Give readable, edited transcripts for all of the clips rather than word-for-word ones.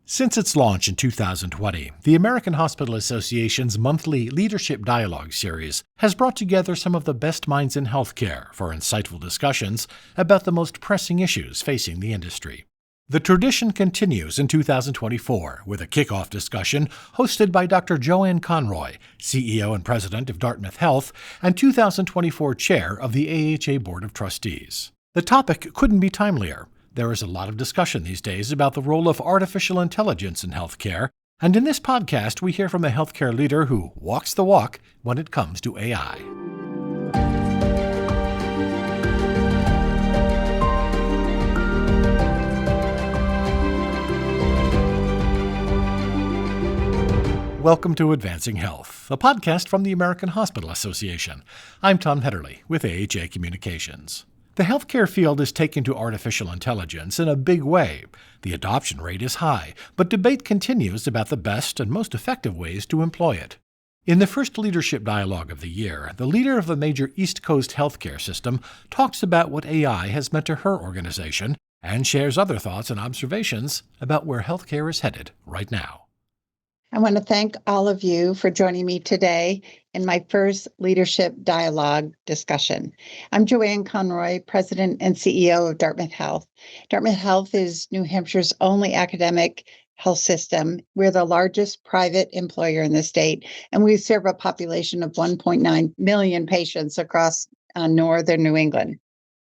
Since its launch in 2020, the American Hospital Association's monthly Leadership Dialogue series has brought together some of the best minds in healthcare for insightful discussions about the most pressing issues facing the industry. The tradition continues in 2024 with a kickoff discussion hosted by Dr. Joanne Conroy, CEO and President of Dartmouth Health and 2024 Chair of the AHA Board of Trustees. The topic couldn't be timelier. There is a lot of discussion these days about the role of artificial intelligence in healthcare, and in this podcast we hear from a healthcare leader who walks the walk when it comes to AI. Welcome to Advancing Health, a podcast from the American Hospital Association. I'm Tom Hetterly with AHA Communications. The healthcare field is taking to artificial intelligence in a big way. The adoption rate is high, but debate continues about the best and most effective ways to employ it. In the first leadership dialogue of the year, the leader of a major East Coast healthcare system talks about what AI has meant to her organization and shares other thoughts and observations about where healthcare is headed right now. I want to thank all of you for joining me today in my first Leadership Dialogue discussion. I'm Joanne Conroy, President and CEO of Dartmouth Health. Dartmouth Health is New Hampshire's only academic health system. We're the largest private employer in the state, and we serve a population of 1.9 million patients across northern New England.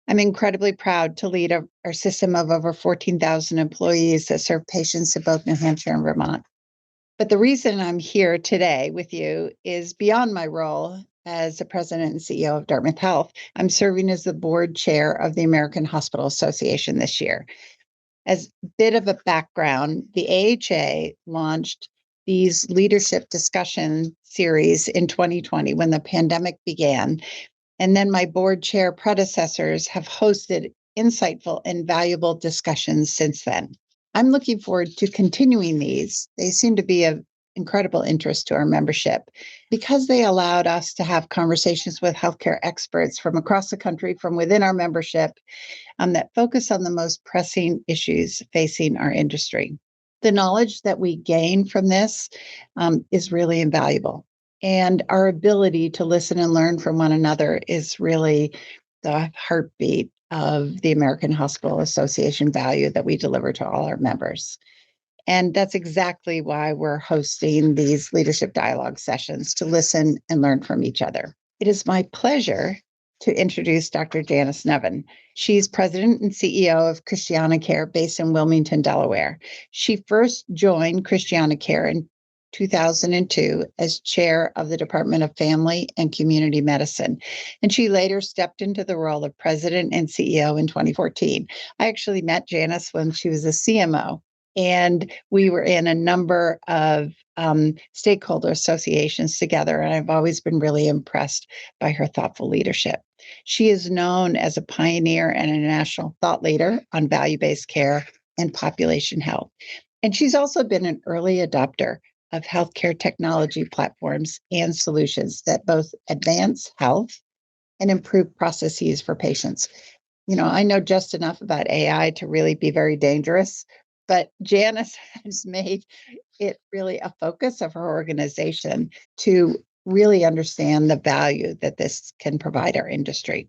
I'm incredibly proud to lead our system of over 14,000 employees that serve patients in both New Hampshire and Vermont. But the reason I'm here today with you is beyond my role as the president and CEO of Dartmouth Health. I'm serving as the board chair of the American Hospital Association this year. As a bit of a background, the AHA launched these leadership discussion series in 2020 when the pandemic began. And then my board chair predecessors have hosted insightful and valuable discussions since then. I'm looking forward to continuing these. They seem to be of incredible interest to our membership because they allowed us to have conversations with healthcare experts from across the country, from within our membership, that focus on the most pressing issues facing our industry. The knowledge that we gain from this is really invaluable. And our ability to listen and learn from one another is really the heartbeat of the American Hospital Association value that we deliver to all our members. And that's exactly why we're hosting these leadership dialogue sessions, to listen and learn from each other. It is my pleasure to introduce Dr. Janice Nevin. She's president and CEO of ChristianaCare based in Wilmington, Delaware. She first joined ChristianaCare in 2002 as chair of the Department of Family and Community Medicine. And she later stepped into the role of president and CEO in 2014. I actually met Janice when she was a CMO, and we were in a number of stakeholder associations together. And I've always been really impressed by her thoughtful leadership. She is known as a pioneer and a national thought leader on value-based care and population health. And she's also been an early adopter of healthcare technology platforms and solutions that both advance health and improve processes for patients. You know, I know just enough about AI to really be very dangerous, but Janice has made it really a focus of her organization to really understand the value that this can provide our industry.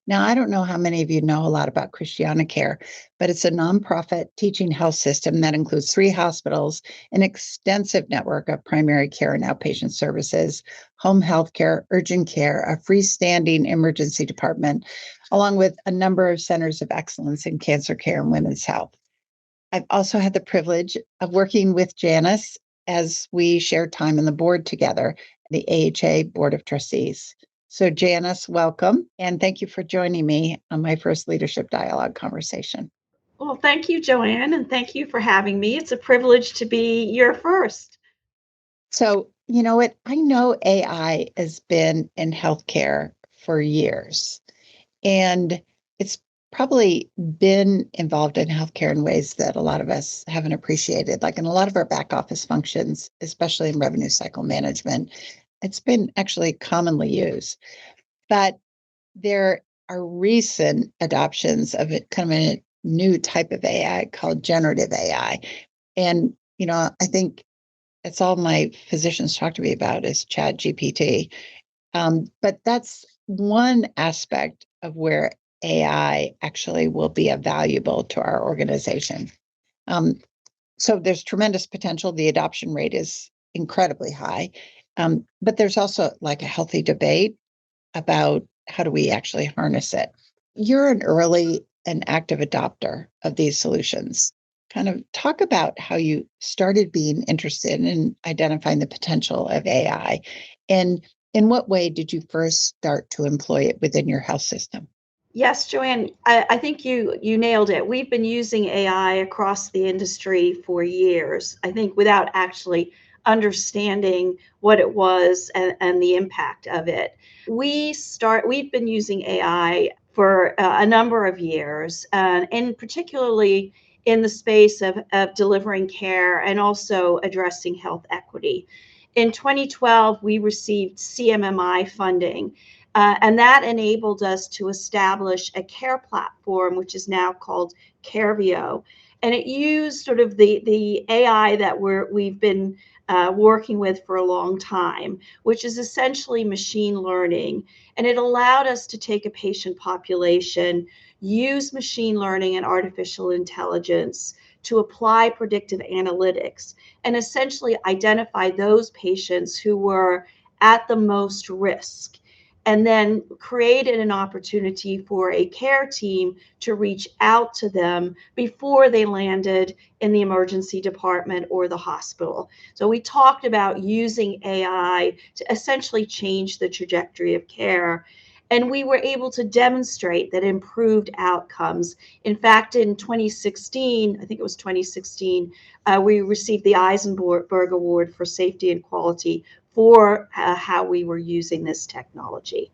Now, I don't know how many of you know a lot about ChristianaCare, but it's a nonprofit teaching health system that includes 3 hospitals, an extensive network of primary care and outpatient services, home health care, urgent care, a freestanding emergency department, along with a number of centers of excellence in cancer care and women's health. I've also had the privilege of working with Janice as we share time on the board together, the AHA Board of Trustees. So Janice, welcome, and thank you for joining me on my first Leadership Dialogue conversation. Well, thank you, Joanne, and thank you for having me. It's a privilege to be your first. So, you know what? I know AI has been in healthcare for years, and it's probably been involved in healthcare in ways that a lot of us haven't appreciated, like in a lot of our back office functions, especially in revenue cycle management. It's been actually commonly used, but there are recent adoptions of it, kind of a new type of AI called generative AI. And I think it's all my physicians talk to me about is Chat GPT. But that's one aspect of where AI actually will be valuable to our organization. Um, so there's tremendous potential. The adoption rate is incredibly high. But there's also like a healthy debate about how do we actually harness it. You're an early and active adopter of these solutions. Kind of talk about how you started being interested in identifying the potential of AI, and in what way did you first start to employ it within your health system? Yes, Joanne, I think you nailed it. We've been using AI across the industry for years, I think without actually understanding what it was and the impact of it. We've been using AI for a number of years, and particularly in the space of delivering care and also addressing health equity. In 2012, we received CMMI funding, and that enabled us to establish a care platform, which is now called CareVio. And it used sort of the AI that we've been working with for a long time, which is essentially machine learning. And it allowed us to take a patient population, use machine learning and artificial intelligence to apply predictive analytics, and essentially identify those patients who were at the most risk, and then created an opportunity for a care team to reach out to them before they landed in the emergency department or the hospital. So we talked about using AI to essentially change the trajectory of care. And we were able to demonstrate that improved outcomes. In fact, in 2016, I think it was 2016, we received the Eisenberg Award for Safety and Quality for how we were using this technology.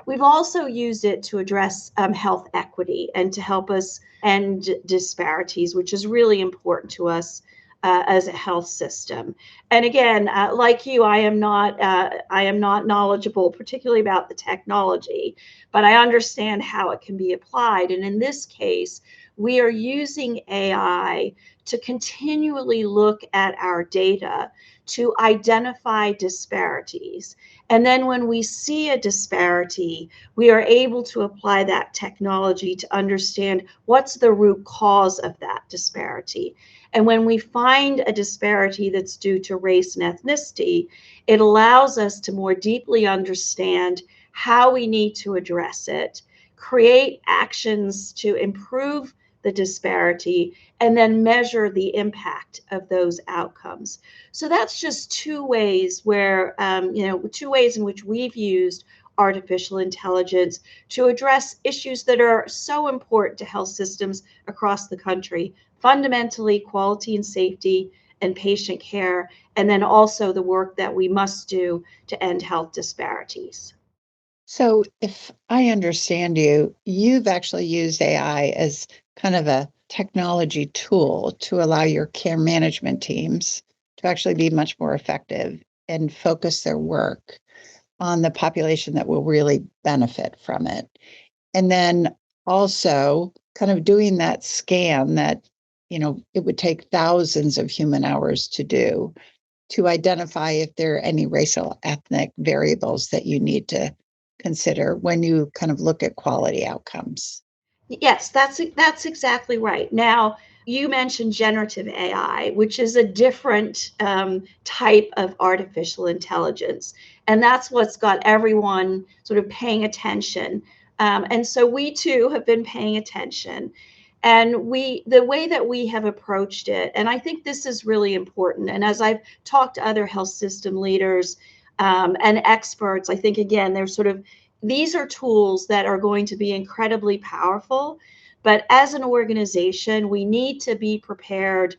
We've also used it to address health equity and to help us end disparities, which is really important to us as a health system. And again, like you, I am not knowledgeable, particularly about the technology, but I understand how it can be applied. And in this case, we are using AI to continually look at our data to identify disparities. And then when we see a disparity, we are able to apply that technology to understand what's the root cause of that disparity. And when we find a disparity that's due to race and ethnicity, it allows us to more deeply understand how we need to address it, create actions to improve the disparity, and then measure the impact of those outcomes. So that's just two ways in which we've used artificial intelligence to address issues that are so important to health systems across the country: fundamentally quality and safety and patient care, and then also the work that we must do to end health disparities. So, if I understand you, you've actually used AI as kind of a technology tool to allow your care management teams to actually be much more effective and focus their work on the population that will really benefit from it. And then also kind of doing that scan that, it would take thousands of human hours to do, to identify if there are any racial ethnic variables that you need to consider when you kind of look at quality outcomes. Yes, that's exactly right. Now, you mentioned generative AI, which is a different type of artificial intelligence, and that's what's got everyone sort of paying attention. And so we too have been paying attention, and the way that we have approached it, and I think this is really important. And as I've talked to other health system leaders and experts, I think again, these are tools that are going to be incredibly powerful. But as an organization, we need to be prepared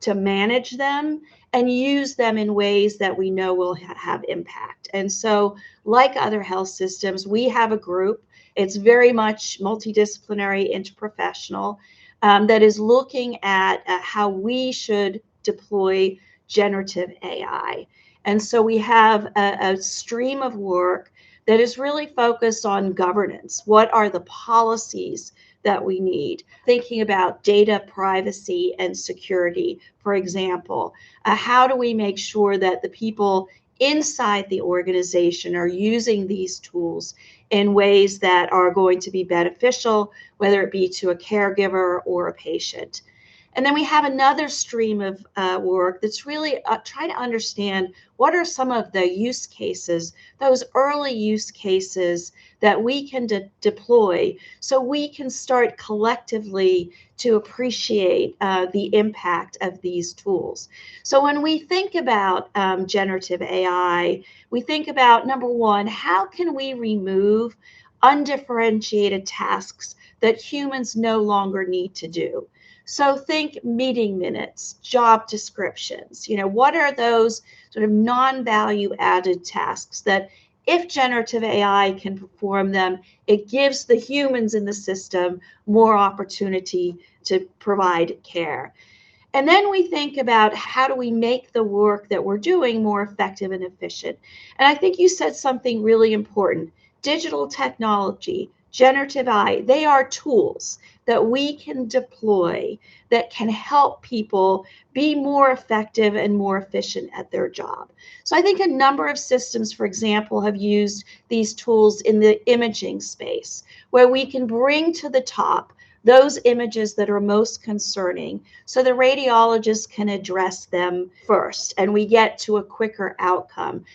to manage them and use them in ways that we know will have impact. And so, like other health systems, we have a group. It's very much multidisciplinary, interprofessional, that is looking at how we should deploy generative AI. And so we have a stream of work that is really focused on governance. What are the policies that we need. Thinking about data privacy and security, for example. How do we make sure that the people inside the organization are using these tools in ways that are going to be beneficial, whether it be to a caregiver or a patient? And then we have another stream of work that's really trying to understand what are some of the use cases, those early use cases that we can deploy so we can start collectively to appreciate the impact of these tools. So when we think about generative AI, we think about, number one, how can we remove undifferentiated tasks that humans no longer need to do? So think meeting minutes, job descriptions. What are those sort of non-value added tasks that if generative AI can perform them, it gives the humans in the system more opportunity to provide care. And then we think about how do we make the work that we're doing more effective and efficient. And I think you said something really important. Digital technology, generative AI, they are tools that we can deploy that can help people be more effective and more efficient at their job. So I think a number of systems, for example, have used these tools in the imaging space, where we can bring to the top those images that are most concerning so the radiologist can address them first and we get to a quicker outcome.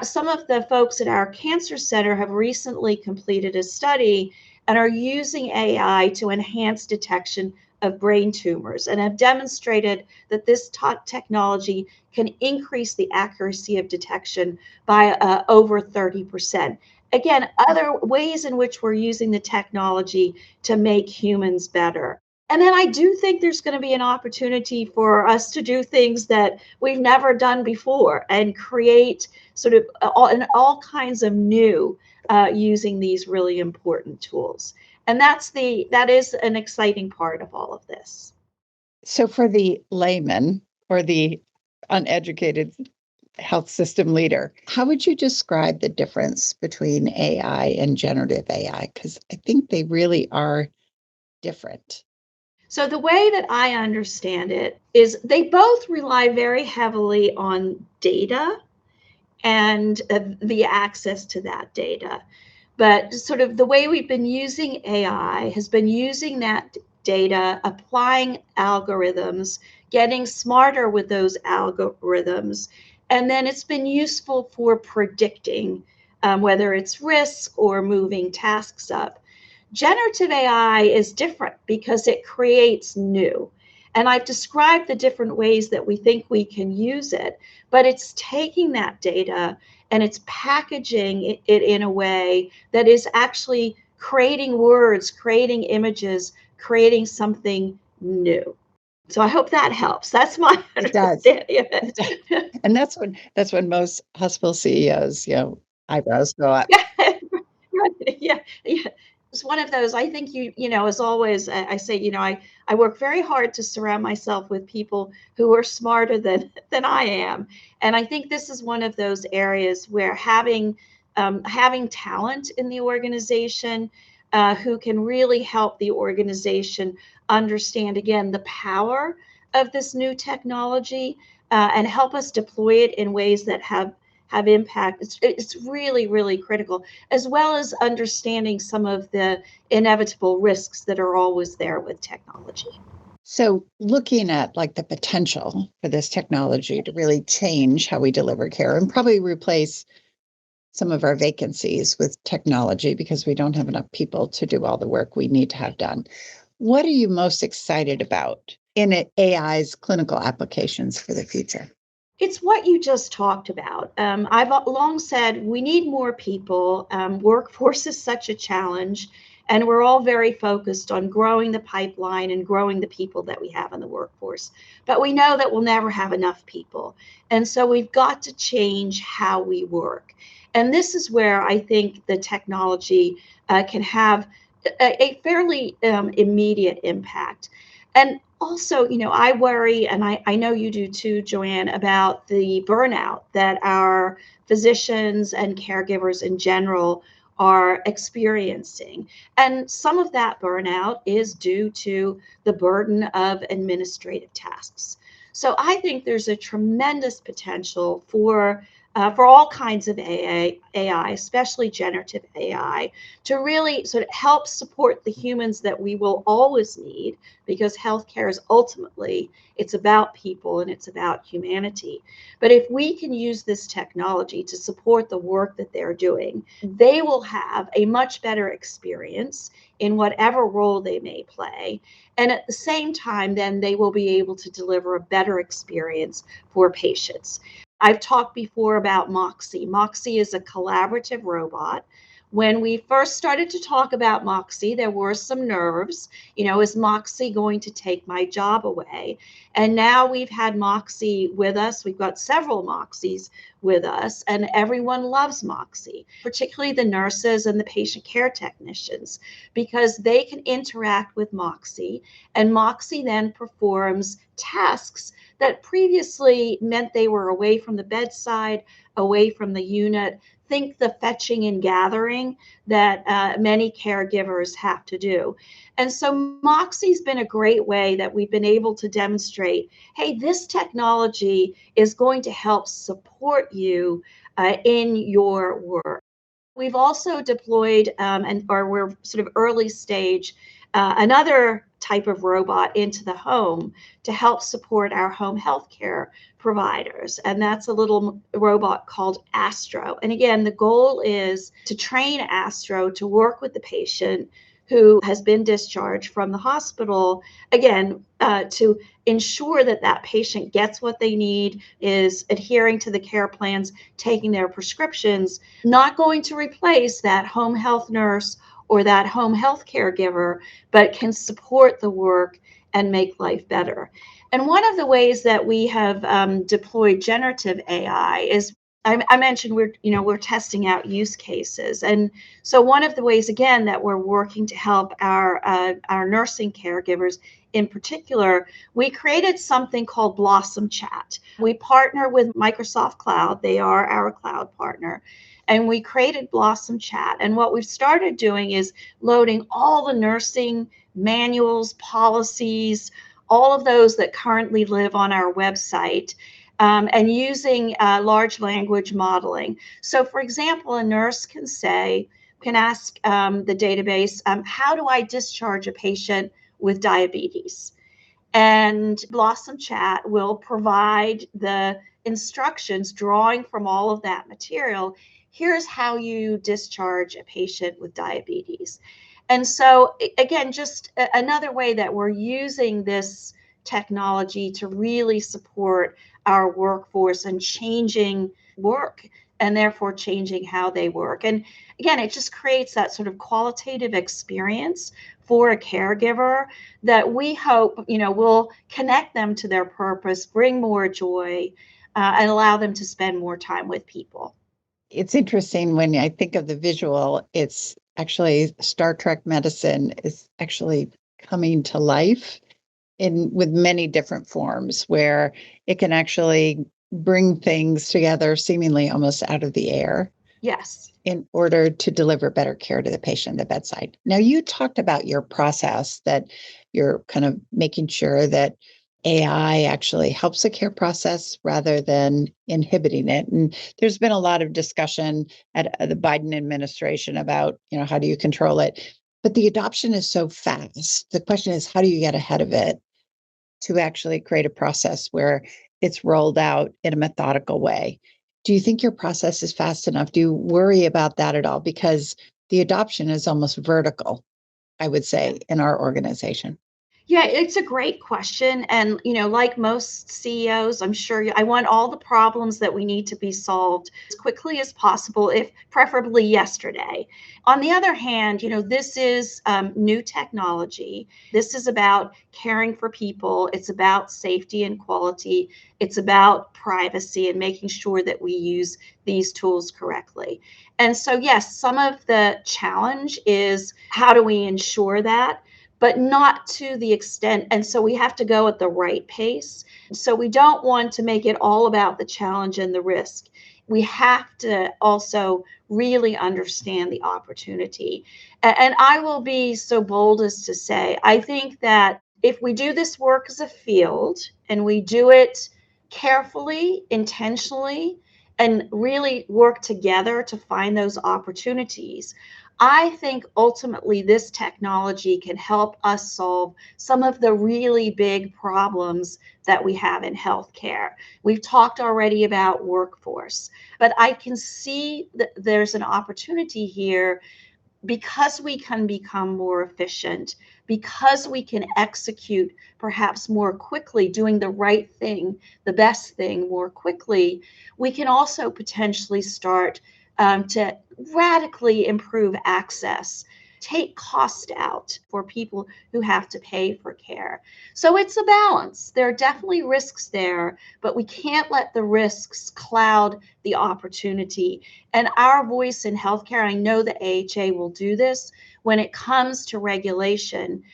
Some of the folks at our cancer center have recently completed a study and are using AI to enhance detection of brain tumors and have demonstrated that this technology can increase the accuracy of detection by over 30%. Again, other ways in which we're using the technology to make humans better. And then I do think there's going to be an opportunity for us to do things that we've never done before and create sort of all kinds of new using these really important tools. And that is an exciting part of all of this. So for the layman or the uneducated health system leader, how would you describe the difference between AI and generative AI? Because I think they really are different. So the way that I understand it is they both rely very heavily on data and the access to that data. But sort of the way we've been using AI has been using that data, applying algorithms, getting smarter with those algorithms, and then it's been useful for predicting whether it's risk or moving tasks up. Generative AI is different because it creates new. And I've described the different ways that we think we can use it, but it's taking that data and it's packaging it in a way that is actually creating words, creating images, creating something new. So I hope that helps. That's my understanding of it. And that's when most hospital CEOs, eyebrows go up. Yeah. It's one of those. I think as always, I say, I work very hard to surround myself with people who are smarter than I am, and I think this is one of those areas where having talent in the organization who can really help the organization understand again the power of this new technology and help us deploy it in ways that have impact. It's really, really critical, as well as understanding some of the inevitable risks that are always there with technology. So looking at like the potential for this technology to really change how we deliver care and probably replace some of our vacancies with technology because we don't have enough people to do all the work we need to have done. What are you most excited about in AI's clinical applications for the future? It's what you just talked about. I've long said we need more people. Workforce is such a challenge, and we're all very focused on growing the pipeline and growing the people that we have in the workforce. But we know that we'll never have enough people. And so we've got to change how we work. And this is where I think the technology can have a fairly immediate impact. And also, I worry, and I know you do too, Joanne, about the burnout that our physicians and caregivers in general are experiencing. And some of that burnout is due to the burden of administrative tasks. So I think there's a tremendous potential for all kinds of AI, especially generative AI, to really sort of help support the humans that we will always need, because healthcare is ultimately, it's about people and it's about humanity. But if we can use this technology to support the work that they're doing, they will have a much better experience in whatever role they may play. And at the same time, then they will be able to deliver a better experience for patients. I've talked before about Moxie. Moxie is a collaborative robot. When we first started to talk about Moxie, there were some nerves. Is Moxie going to take my job away? And now we've had Moxie with us. We've got several Moxies with us, and everyone loves Moxie, particularly the nurses and the patient care technicians, because they can interact with Moxie, and Moxie then performs tasks that previously meant they were away from the bedside, away from the unit. Think the fetching and gathering that many caregivers have to do. And so Moxie's been a great way that we've been able to demonstrate, hey, this technology is going to help support you in your work. We've also deployed, or we're sort of early stage, another type of robot into the home to help support our home healthcare providers. And that's a little robot called Astro. And again, the goal is to train Astro to work with the patient who has been discharged from the hospital, again, to ensure that that patient gets what they need, is adhering to the care plans, taking their prescriptions, not going to replace that home health nurse or that home health caregiver, but can support the work and make life better. And one of the ways that we have deployed generative AI is, I mentioned we're testing out use cases, and so one of the ways again that we're working to help our nursing caregivers in particular, we created something called Blossom Chat. We partner with Microsoft Cloud; they are our cloud partner. And we created Blossom Chat. And what we've started doing is loading all the nursing manuals, policies, all of those that currently live on our website, and using large language modeling. So, for example, a nurse can ask the database, how do I discharge a patient with diabetes? And Blossom Chat will provide the instructions drawing from all of that material. Here's how you discharge a patient with diabetes. And so, again, just another way that we're using this technology to really support our workforce and changing work, and therefore changing how they work. And again, it just creates that sort of qualitative experience for a caregiver that we hope, will connect them to their purpose, bring more joy, and allow them to spend more time with people. It's interesting when I think of the visual, it's actually Star Trek medicine is actually coming to life with many different forms where it can actually bring things together seemingly almost out of the air. Yes. In order to deliver better care to the patient at the bedside. Now, you talked about your process, that you're kind of making sure that AI actually helps the care process rather than inhibiting it. And there's been a lot of discussion at the Biden administration about, how do you control it? But the adoption is so fast. The question is, how do you get ahead of it to actually create a process where it's rolled out in a methodical way? Do you think your process is fast enough? Do you worry about that at all? Because the adoption is almost vertical, I would say, in our organization. Yeah, it's a great question. And, like most CEOs, I'm sure I want all the problems that we need to be solved as quickly as possible, if preferably yesterday. On the other hand, this is new technology. This is about caring for people. It's about safety and quality. It's about privacy and making sure that we use these tools correctly. And so, yes, some of the challenge is how do we ensure that? But not to the extent. And so we have to go at the right pace. So we don't want to make it all about the challenge and the risk. we have to also really understand the opportunity. And I will be so bold as to say, I think that if we do this work as a field and we do it carefully, intentionally, and really work together to find those opportunities, I think ultimately this technology can help us solve some of the really big problems that we have in healthcare. We've talked already about workforce, but I can see that there's an opportunity here because we can become more efficient, because we can execute perhaps more quickly, doing the right thing, the best thing more quickly, we can also potentially start to radically improve access, take cost out for people who have to pay for care. So it's a balance. There are definitely risks there, but we can't let the risks cloud the opportunity. And our voice in healthcare, I know the AHA will do this when it comes to regulation.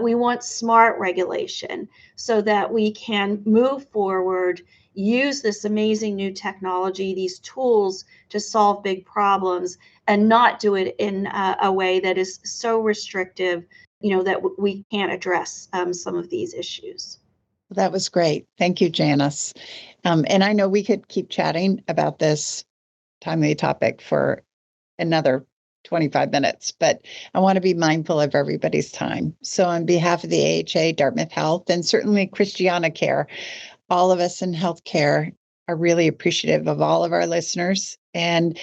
We want smart regulation so that we can move forward, use this amazing new technology, these tools to solve big problems, and not do it in a way that is so restrictive, that we can't address some of these issues. That was great. Thank you, Janice. And I know we could keep chatting about this timely topic for another 25 minutes, but I want to be mindful of everybody's time. So on behalf of the AHA, Dartmouth Health, and certainly ChristianaCare, all of us in healthcare are really appreciative of all of our listeners. And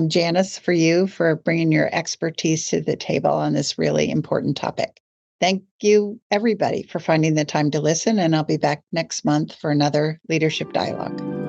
Janice, for you for bringing your expertise to the table on this really important topic. Thank you, everybody, for finding the time to listen. And I'll be back next month for another Leadership Dialogue.